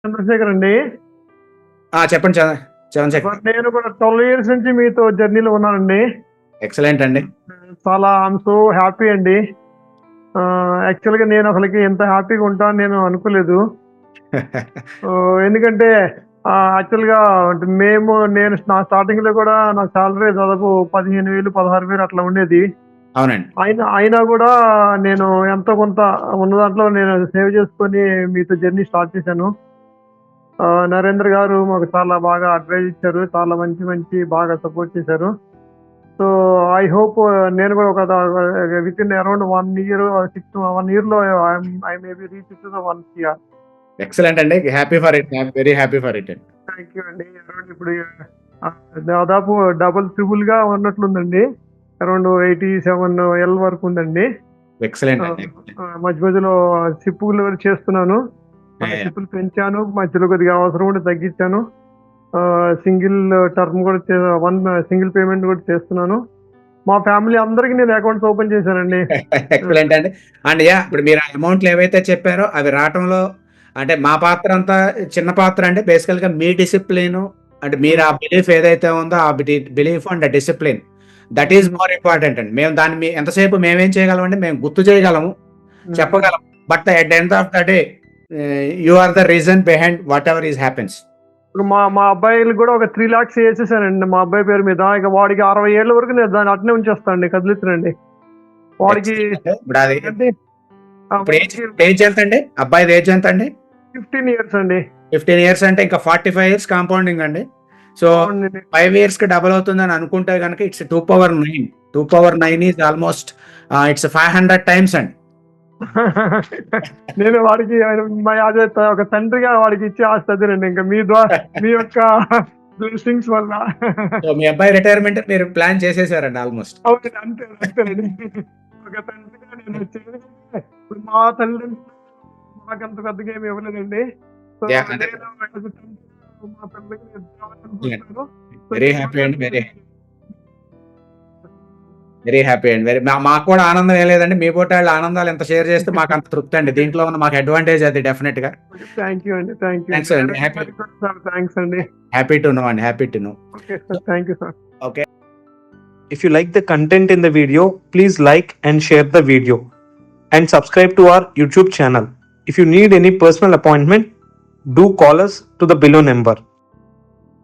చంద్రశేఖర్ అండి. చెప్పండి చంద్రశేఖర్. నేను కూడా 12 years నుంచి మీతో జర్నీలో ఉన్నానండి. ఎక్సలెంట్ అండి. చాలా ఐఎమ్ సో హ్యాపీ అండి. యాక్చువల్గా నేను అసలుకి ఎంత హ్యాపీగా ఉంటాను నేను అనుకోలేదు. ఎందుకంటే యాక్చువల్గా నేను నా స్టార్టింగ్ లో కూడా నా సాలరీ దాదాపు 15,000 16,000 అట్లా ఉండేది. అవునండి. అయినా కూడా నేను ఎంతో కొంత ఉన్న దాంట్లో నేను సేవ్ చేసుకొని మీతో జర్నీ స్టార్ట్ చేశాను. నరేంద్ర గారు మాకు చాలా బాగా అడ్వైజ్ ఇచ్చారు. చాలా మంచి బాగా సపోర్ట్ చేశారు. సో ఐ హోప్ నేను కూడా ఒక within around 1 year 1 year లో I may be reach to the 1 crore. Excellent అండి. Happy for it. Very happy for it. Thank you అండి. అరౌండ్ ఇప్పుడు దాదాపు డబుల్ ట్రిపుల్ గా ఉన్నట్లుందండి. అరౌండ్ 87L వరకు ఉందండి. ఎక్సలెంట్ అండి. మధ్యలో సిప్పులు చేస్తున్నాను. సిప్పులు పెంచాను, మధ్యలో కొద్దిగా అవసరం ఉంటే తగ్గించాను. సింగిల్ టర్మ్ కూడా సింగిల్ పేమెంట్ కూడా చేస్తున్నాను. మా ఫ్యామిలీ అందరికి నేను అకౌంట్స్ ఓపెన్ చేశానండి. ఎక్సలెంట్ అండి. అండ్ ఇప్పుడు మీరు అమౌంట్లు ఏవైతే చెప్పారో అవి రావటంలో అంటే మా పాత్ర అంతా చిన్న పాత్ర అంటే బేసికల్ గా మీ డిసిప్లిన్ అంటే మీరు ఆ బిలీఫ్ ఏదైతే ఉందో ఆ belief and discipline that is more important అండి. మేము దాన్ని ఎంతసేపు మేమేం చేయగలం అంటే మేము గుర్తు చేయగలము, చెప్పగలం. But at the end of the day you are the reason behind whatever is happens. ఇప్పుడు మా అబ్బాయిలు కూడా ఒక 3 lakhs వేసేసానండి మా అబ్బాయి పేరు మీద. ఇక వాడికి 60 ఏళ్ళ వరకు నేను దాన్ని అట్నే ఉంచేస్తానండి, కదిలిస్తానండి వాడికి. ఇప్పుడు అది ఏజ్ ఎంత అండి? అబ్బాయి ఏజ్ ఎంత అండి? 15 years అండి. 15 years అంటే ఇంకా 45 years కాంపౌండింగ్ అండి. సో 5 years కి డబుల్ అవుతుందని అనుకుంటే కనుక it's 2/9. 2/9 is almost it's 500 times అండి. నేను వాడికి అదే ఒక తండ్రిగా వాడికి ఇచ్చే ఆస్తి అదేనండి. ఇంకా మీ ద్వారా మీ యొక్క బ్లెస్సింగ్స్ వల్ల. సో మీ అబ్బాయి రిటైర్మెంట్ మీరు ప్లాన్ చేసేసారండి ఆల్మోస్ట్. అవునండి, అంతేనండి. ఒక తండ్రిగా నేను చేయగలిగితే ఇప్పుడు మా తల్లిదండ్రులు మాకంత పెద్దగా ఏమి ఇవ్వలేదండి. సో మా పిల్లలకి వెరీ హ్యాపీ అండి. వెరీ హ్యాపీ అండి. మాకు కూడా ఆనందం ఏం లేదండి. మీ పోటీ వాళ్ళ ఆనందాలు ఎంత షేర్ చేస్తే మాకు అంత తృప్తి అండి. దీంట్లో ఉన్న మాకు అడ్వాంటేజ్ అది డెఫినెట్ గా. థ్యాంక్ యూ అండి. థ్యాంక్స్ అండి. థ్యాంక్స్ అండి. హ్యాపీ టు నో అండి. Happy to know. Okay sir, thank you sir. Okay. If you like the content in the video, please like and share the video and subscribe to our YouTube channel. If you need any personal appointment, do call us to the below number.